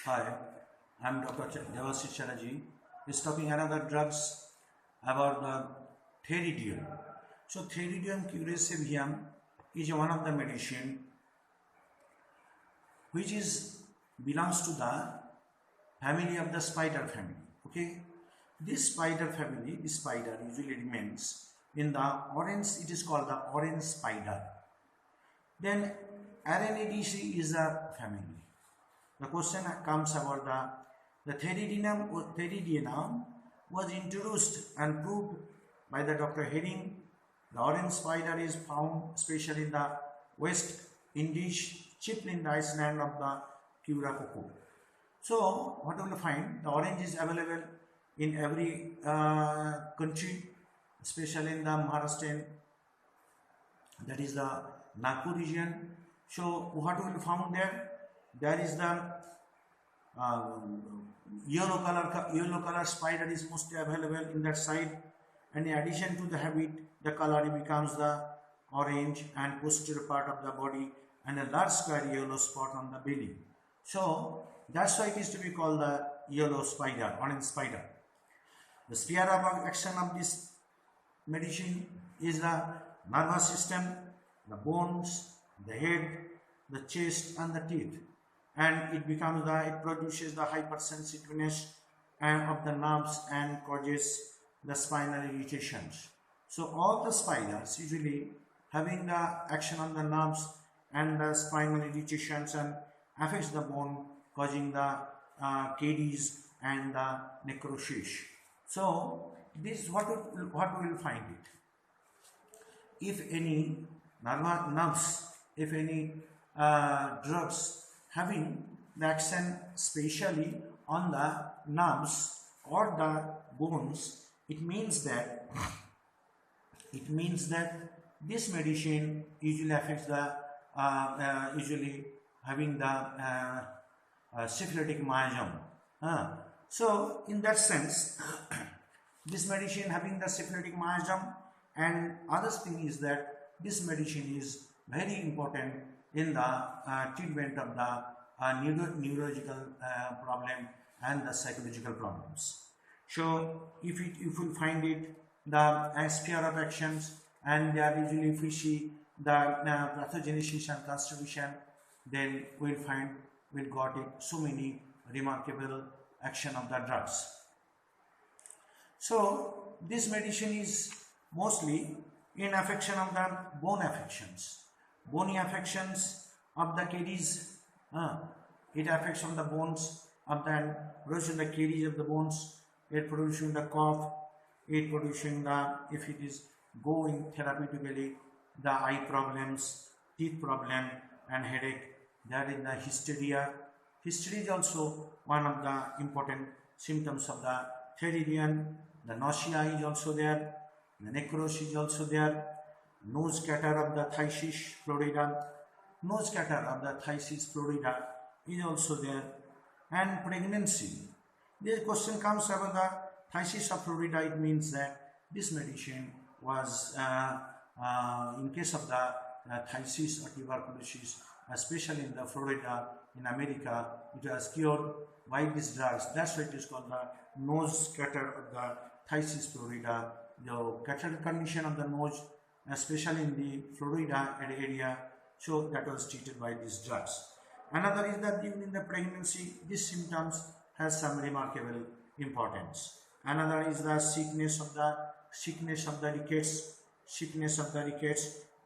Hi, I'm Dr. Chatterjee D.A. is talking another drugs about the Theridion. So Theridion Curassavicum is one of the medicine which is belongs to the family of the spider family. Okay, this spider family, this spider usually remains in the orange. It is called the orange spider. Then RNADC is a family. The question comes about the Theridion was introduced and proved by the Dr. Herring. The orange spider is found especially in the West Indies, chiefly in the Iceland of the Curassavicum. So what we will find, the orange is available in every country, especially in the Maharashtra, that is the Nagpur region. So what we will found there? There is the yellow color spider is mostly available in that side, and in addition to the habit, the color becomes the orange and posterior part of the body and a large square yellow spot on the belly. So that's why it is to be called the yellow spider, orange spider. The sphere of action of this medicine is the nervous system, the bones, the head, the chest and the teeth, and it produces the hypersensitiveness of the nerves and causes the spinal irritations. So all the spiders usually having the action on the nerves and the spinal irritations and affects the bone, causing the caries and the necrosis. So this is what we will find it. If any nerves, if any drugs having the action specially on the nerves or the bones, it means that this medicine usually affects the usually having the syphilitic myasm. So in that sense, this medicine having the syphilitic myasm, and other thing is that this medicine is very important in the treatment of the neurological problem and the psychological problems. So if we find it the sphere of actions, and they are usually if we see the pathogenesis and constitution, then we'll got it so many remarkable action of the drugs. So this medicine is mostly in affection of the bone affections, bony affections of the caries. It affects on the bones of the producing the caries of the bones. It producing the cough. It producing the, if it is going therapeutically, the eye problems, teeth problem and headache. That is the hysteria. Hysteria is also one of the important symptoms of the Theridion. The nausea is also there. The necrosis is also there. Nose catarrh of the thysis florida. Nose catarrh of the thysis florida is also there. And pregnancy. This question comes about the thysis of florida. It means that this medicine was in case of the thysis or tuberculosis, especially in the Florida in America, it was cured by these drugs. That's why it is called the nose catarrh of the thysis florida. The catarrh condition of the nose, especially in the Florida area, so that was treated by these drugs. Another is that during the pregnancy, these symptoms has some remarkable importance. Another is the sickness of the rickets,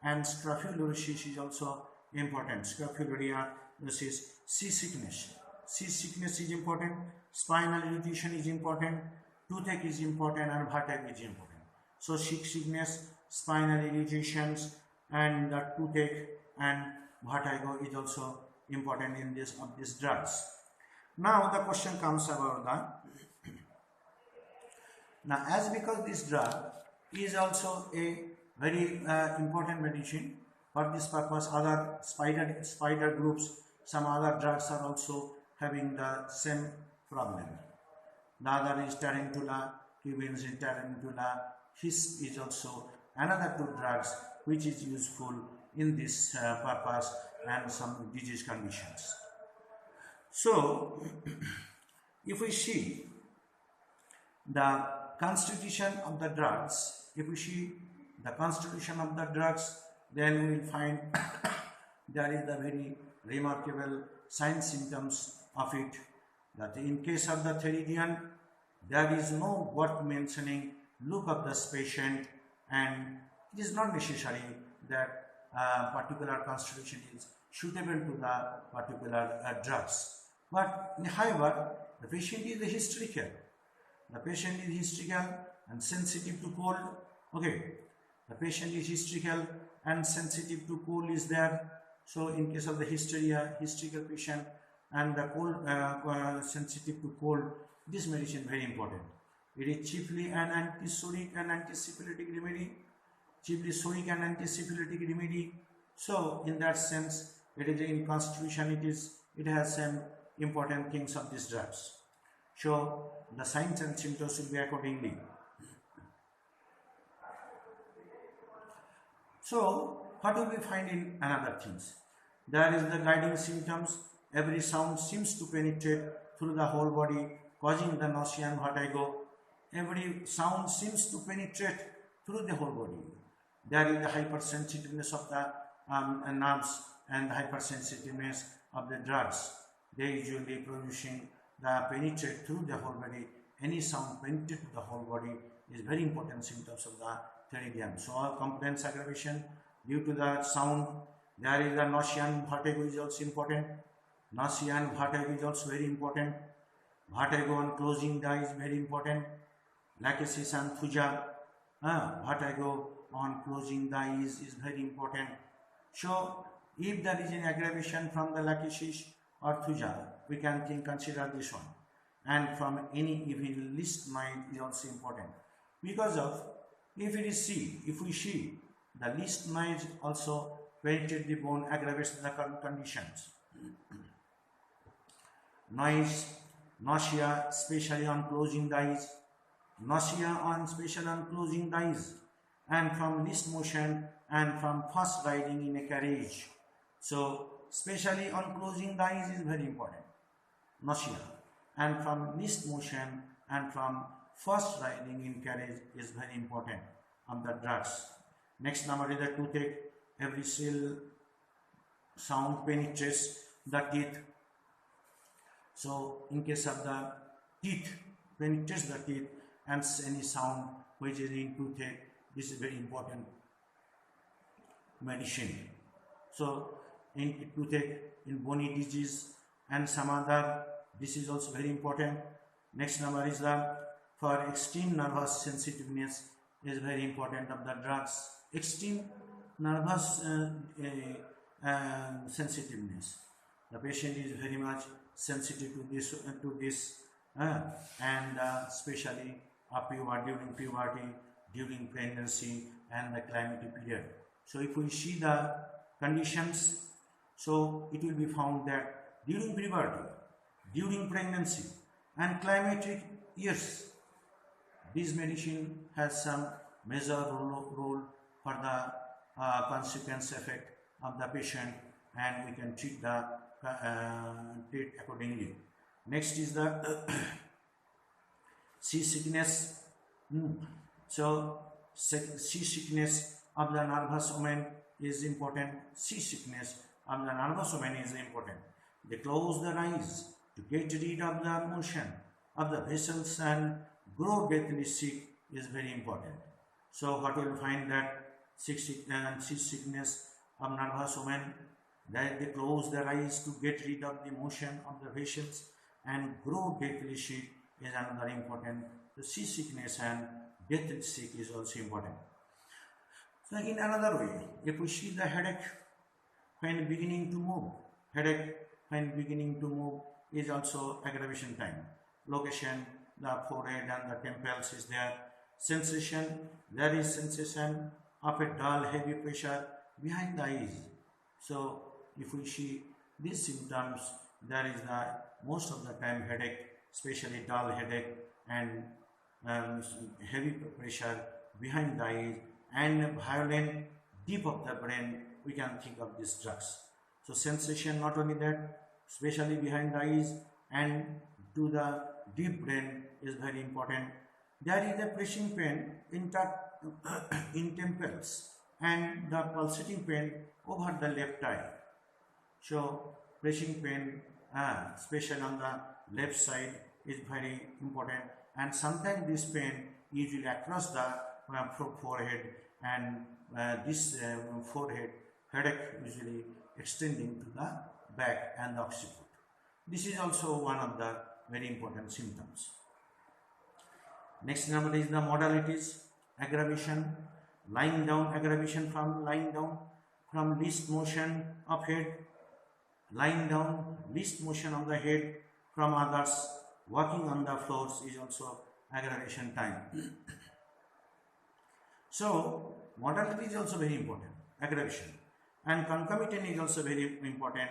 and scrofulariasis is also important. Scrofularia, this is seasickness. Seasickness is important. Spinal irritation is important. Toothache is important, and vertigo is important. So sickness, spinal irritations, and the toothache and vertigo is also important in this of these drugs. Now the question comes about the now, as because this drug is also a very important medicine for this purpose, other spider groups, some other drugs are also having the same problem. The other is tarantula, cubenzin tarantula. His is also another two drugs which is useful in this purpose and some disease conditions. So if we see the constitution of the drugs, then we will find there is the very remarkable sign symptoms of it, that in case of the Theridion, there is no worth mentioning look of this patient, and it is not necessary that particular constitution is suitable to the particular drugs. But however, the patient is hysterical. The patient is hysterical and sensitive to cold. Okay, the patient is hysterical and sensitive to cold is there. So in case of the hysterical patient and the cold, sensitive to cold, this medicine very important. It is chiefly an antisodic and antisyphilitic remedy. Chiefly sodic and antisyphilitic remedy. So in that sense, it is in constitution. It has some important things of these drugs. So the signs and symptoms will be accordingly. So what will we find in another things? There is the guiding symptoms. Every sound seems to penetrate through the whole body, causing the nausea and vertigo. Every sound seems to penetrate through the whole body. There is the hypersensitiveness of the nerves and the hypersensitiveness of the drugs. They usually producing the penetrate through the whole body. Any sound penetrate to the whole body is very important symptoms of the Theridion. So all complaints aggravation due to the sound. There is the nausea and vertigo is also important. Nausea and vertigo is also very important. Vertigo on closing the eye is very important. Lachesis and thuja. Vertigo on closing the eyes is very important. So if there is an aggravation from the lachesis or thuja, we can consider this one. And from any even least noise is also important. Because of if we see the least noise also penetrate the bone, aggravates the conditions. Noise, nausea, especially on closing the eyes. And from least motion and from fast riding in a carriage. So especially on closing the eyes is very important. Nausea and from least motion and from fast riding in carriage is very important of the drugs. Next number is the toothache. Every cell sound penetrates the teeth. So in case of the teeth, penetrates the teeth and any sound which is in toothache, this is very important medicine. So in toothache, in bony disease and some other, this is also very important. Next number is the for extreme nervous sensitiveness is very important of the drugs. Extreme nervous sensitiveness. The patient is very much sensitive to this, and especially during puberty, during pregnancy and the climatic period. So if we see the conditions, so it will be found that during puberty, during pregnancy and climatic years, this medicine has some major role for the consequence effect of the patient, and we can treat accordingly. Next is the seasickness. So seasickness of the nervous woman is important. Seasickness of the nervous woman is important. They close their eyes to get rid of the motion of the vessels and grow deathly sick is very important. So what we will find that seasickness of nervous women, that they close their eyes to get rid of the motion of the vessels and grow deathly sick is another important. The seasickness and deathly sick is also important. So in another way, if we see the headache when beginning to move, is also aggravation time. Location, the forehead and the temples is there. Sensation, there is sensation of a dull heavy pressure behind the eyes. So if we see these symptoms, there is the most of the time headache, especially dull headache and heavy pressure behind the eyes and violent deep of the brain. We can think of these drugs. So sensation, not only that, especially behind the eyes and to the deep brain is very important. There is a pressing pain in temples and the pulsating pain over the left eye. So pressing pain, especially on the left side, is very important, and sometimes this pain usually across the forehead, and this forehead headache usually extending to the back and the occiput. This is also one of the very important symptoms. Next number is the modalities. Aggravation, lying down, aggravation from lying down, from least motion of head, lying down, least motion of the head from others, walking on the floors is also aggravation time. So modality is also very important, aggravation, and concomitant is also very important,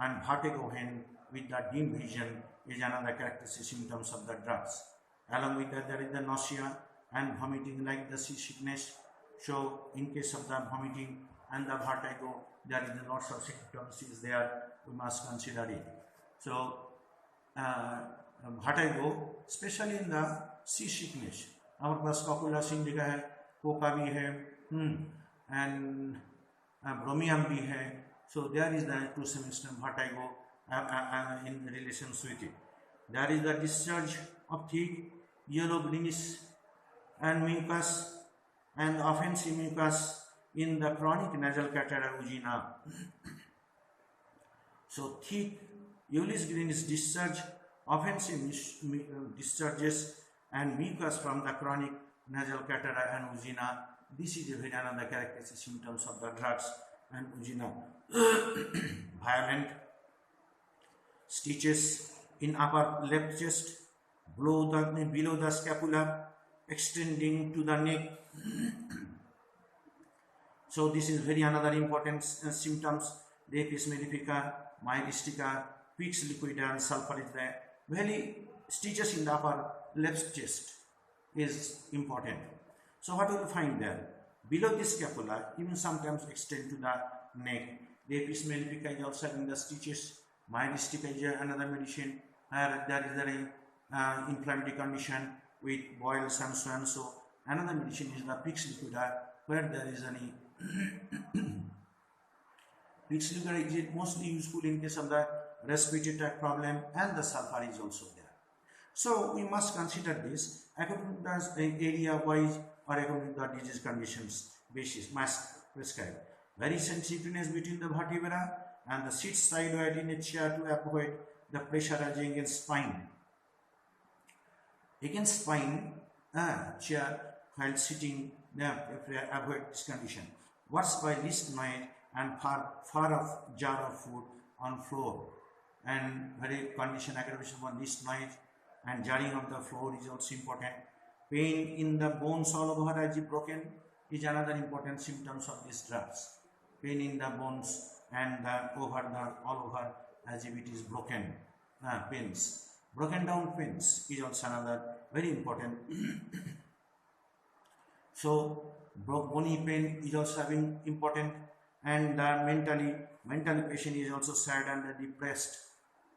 and vertigo when with the dim vision is another characteristic symptoms of the drugs. Along with that, there is the nausea and vomiting like the seasickness. So in case of the vomiting and the vertigo, there is lots of symptoms is there, we must consider it. So vertigo, especially in the seasickness, our पास कॉपुला सिंडिका है, Coca भी है, and bromium भी है. So there is the to some extent vertigo in relations with it. There is the discharge of thick yellow greenish and mucus and offensive mucus in the chronic nasal cataract angina. So thick yellowish greenish discharge, offensive discharges and mucus from the chronic nasal cataract and angina. This is a very another characteristic symptoms of the drugs and angina. Violent stitches in upper left chest, below the scapula, extending to the neck. So this is very another important symptoms. Rapis mellifica, myristica, pix liquida and sulfur is there. Very stitches in the upper left chest is important. So what will you find there? Below the scapula, even sometimes extend to the neck. Rapis mellifica is also having the stitches. Myristica is another medicine. There is an inflammatory condition with boils and so on. So another medicine is the pix liquida, where there is any pix liquida is mostly useful in case of the respiratory tract problem, and the sulfur is also there. So we must consider this according to the area wise or according to the disease conditions basis must prescribe. Very sensitiveness between the vertebra and the sit sideways in a chair to avoid the pressurizing against spine. Against spine, chair while sitting, avoid this condition. Worse by least noise and far off jar of food on floor, and very condition aggravation for least noise and jarring of the floor is also important. Pain in the bones all over as if broken is another important symptoms of these drugs. Pain in the bones and all over as if it is broken. Pains. Broken down pains is also another very important. So bony pain is also having important, and mentally patient is also sad and depressed.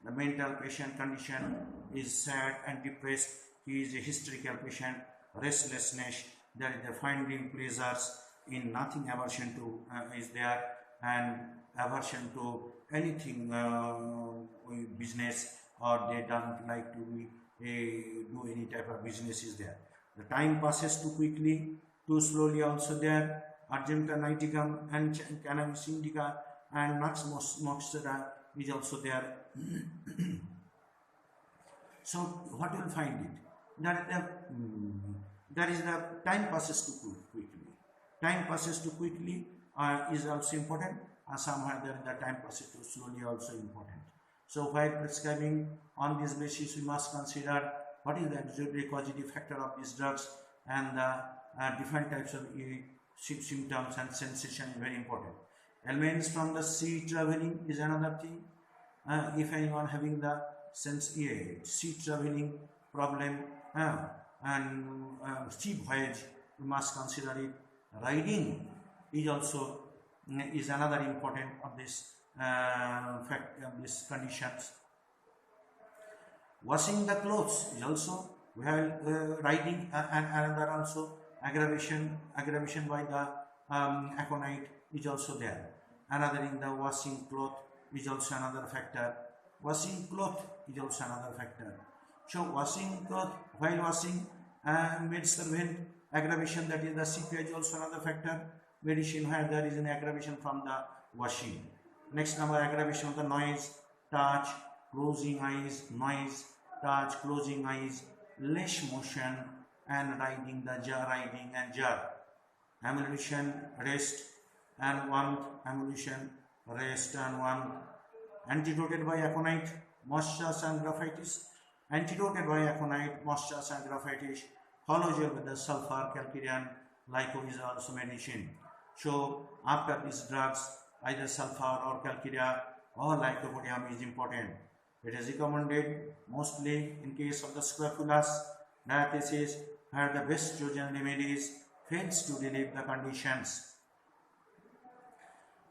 The mental patient condition is sad and depressed. He is a hysterical patient. Restlessness, there is the finding pleasures in nothing, aversion to is there, and aversion to anything business, or they don't like to do any type of business is there. The time passes too quickly, too slowly also there. Argenta niticum and cannabis indica and nux moxera is also there. So what you will find it? There is the time passes too quickly. Time passes too quickly is also important, and somehow there the time passes too slowly also important. So while prescribing on this basis, we must consider what is the auxiliary causative factor of these drugs, and the different types of symptoms and sensation is very important. Elements from the sea traveling is another thing. If anyone having the sea traveling problem and sea voyage, we must consider it. Riding is also is another important of this these conditions. Washing the clothes is also, while riding, and another also aggravation by the aconite is also there. Another in the washing cloth is also another factor. Washing cloth is also another factor. So washing cloth, while washing maid servant aggravation, that is the CPI, is also another factor. Medicine where there is an aggravation from the washing. Next number, aggravation of the noise, touch, closing eyes, noise, touch, closing eyes, less motion, and riding the jar, riding and jar. Emulsion, rest and warmth, emulsion, rest and warmth. Antidoted by aconite, moisture and graphitis. Antidoted by aconite, moisture and graphitis. Hologel with the sulfur, calcium, lyco is also medicine. So after these drugs, either sulfur or calcium or lycopodium is important. It is recommended mostly in case of the scrofulous diathesis, where the best chosen remedies fails to relieve the conditions.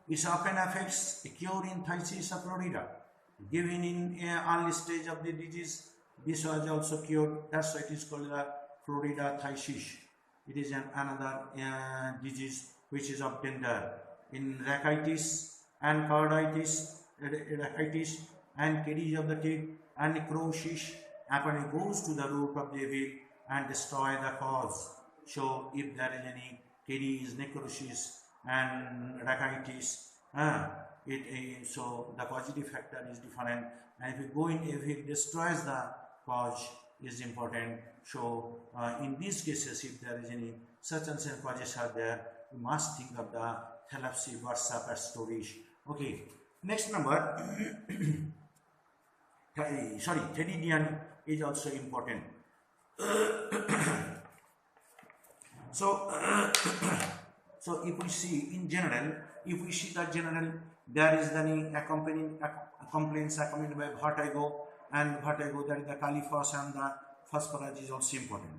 It often affects a cure in phthisis florida, given in early stage of the disease. This was also cured. That's why it is called the florida phthisis. It is another disease which is obtained in rachitis and carditis, rachitis and caries of the teeth and necrosis. Apparently goes to the root of the evil and destroy the cause. So if there is any caries, necrosis and rachitis, so the causative factor is different, and if you go in, if it destroys the cause is important. So in these cases, if there is any such and such causes are there, you must think of the Thalassi Varsa Pastoris. Okay, next number Theridion is also important. So if we see in general, if we see that general, there is the accompanying complaints accompanied by vertigo, and vertigo, that is the caliphos and the phosphorus is also important.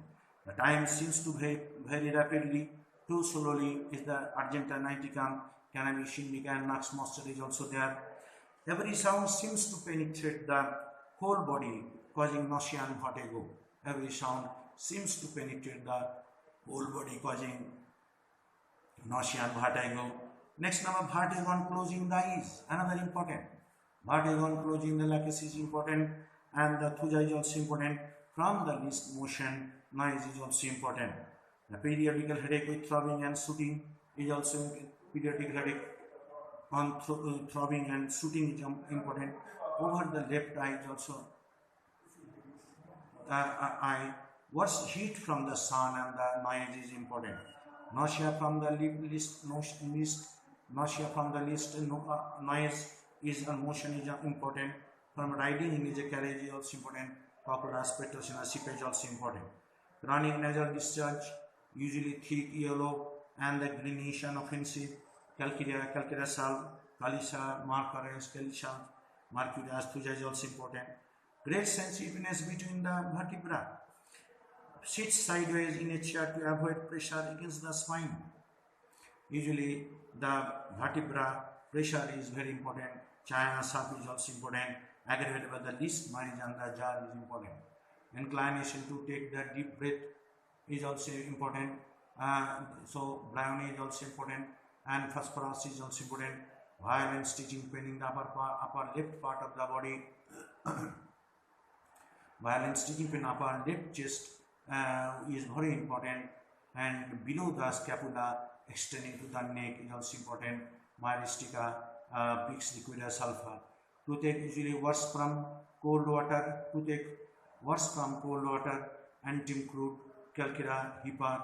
The time seems to very rapidly, too slowly is the argenta niticum, cannabis indica and nux moisture is also there. Every sound seems to penetrate the whole body, causing nausea and vertigo. Every sound seems to penetrate the whole body, causing nausea and vertigo. Next number, vertigo on closing the eyes, another important. Vertigo on closing the lacus is important, and the thuja is also important. From the least motion, noise is also important. The periodical headache with throbbing and shooting is also periodic headache on throbbing and shooting is important. Over the left eye is also eye. What's heat from the sun and the noise is important. Nausea from the least nausea from the least noise is motion is important. From riding in a carriage is also important. Proper aspiration and seepage is also important. Chronic nasal discharge, usually thick yellow and the greenish and offensive. Calcarea sal, Calisa, Marcares, Calisha, Mercurius, thuja is also important. Great sensitiveness between the vertebra. Sit sideways in a chair to avoid pressure against the spine. Usually the vertebra pressure is very important. China sap is also important. Aggravated by the least noise and the jaw is important. Inclination to take the deep breath is also important. So brownie is also important, and phosphorus is also important. Violent stitching pain in the upper left part of the body. Violent stitching pain upper left chest is very important, and below the scapula extending to the neck is also important. Myristica, Pix liquida sulfur. Toothache usually worse from cold water. Toothache worse from cold water. Antim crude, calcira, hepar,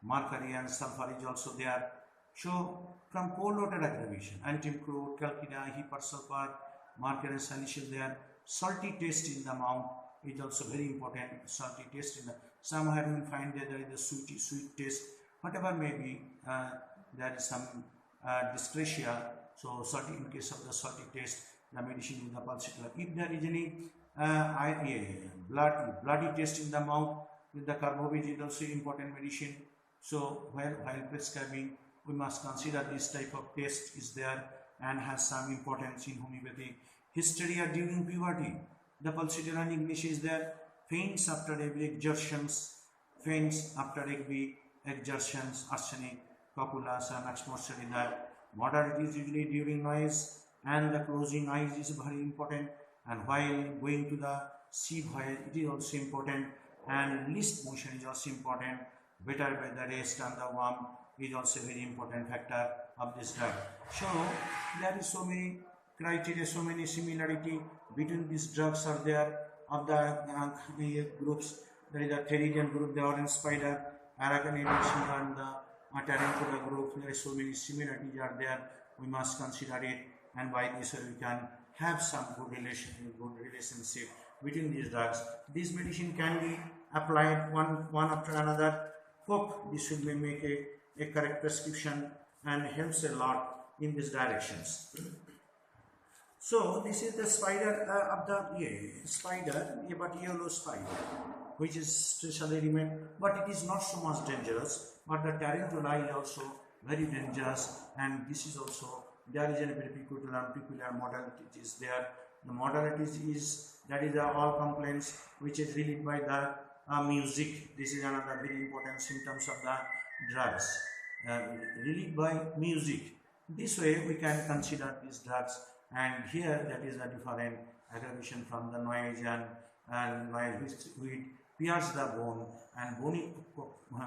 mercury and sulfur is also there. So from cold water aggravation, antim crude, calcira, hepar, sulfur, mercury and salicyl there. Salty taste in the mouth is also very important. Salty taste in the, somehow you will find that there is a sweet taste. Whatever may be, there is some dyscrasia. So salty, in case of the salty taste, the medicine is the pulsatile. If there is any bloody taste in the mouth, with the carbovage is also important medicine. So while prescribing, we must consider this type of taste is there, and has some importance in homeopathy. Hysteria during puberty. The pulsatile in English is there. Faints after every exertions. Faints after every exertions. Arsenic, copulus, and exposure in that. Moderate is usually during noise, and the closing eyes is very important. And while going to the sea voyage, it is also important. And least motion is also important. Better by the rest and the warm is also a very important factor of this drug. So there is so many criteria, so many similarity between these drugs are there of the groups. There is a Theridion group, the orange spider, Aracanid and the tarantula group. There are so many similarities are there. We must consider it, and by this we can have some good relationship between these drugs. This medicine can be applied one after another. Hope this will make a correct prescription and helps a lot in these directions. So this is the spider of the spider, but yellow spider, which is specially remain, but it is not so much dangerous. But the tarantula is also very dangerous, and this is also there is a very peculiar modality is there. The modality is that is all complaints which is relieved by the music. This is another very important symptoms of the drugs, relieved by music. This way we can consider these drugs, and here that is a different aggravation from the noise and noise which pierces the bone, and bony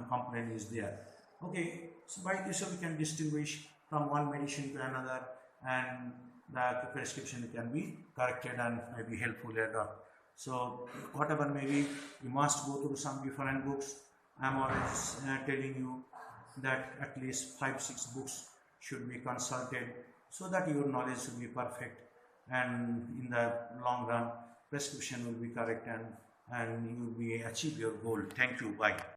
complaint is there. Okay, so by this we can distinguish from one medicine to another, and the prescription can be corrected and may be helpful later. So whatever may be, you must go through some different books. I am always telling you that at least 5-6 books should be consulted so that your knowledge should be perfect, and in the long run prescription will be correct, and you will be achieve your goal. Thank you. Bye.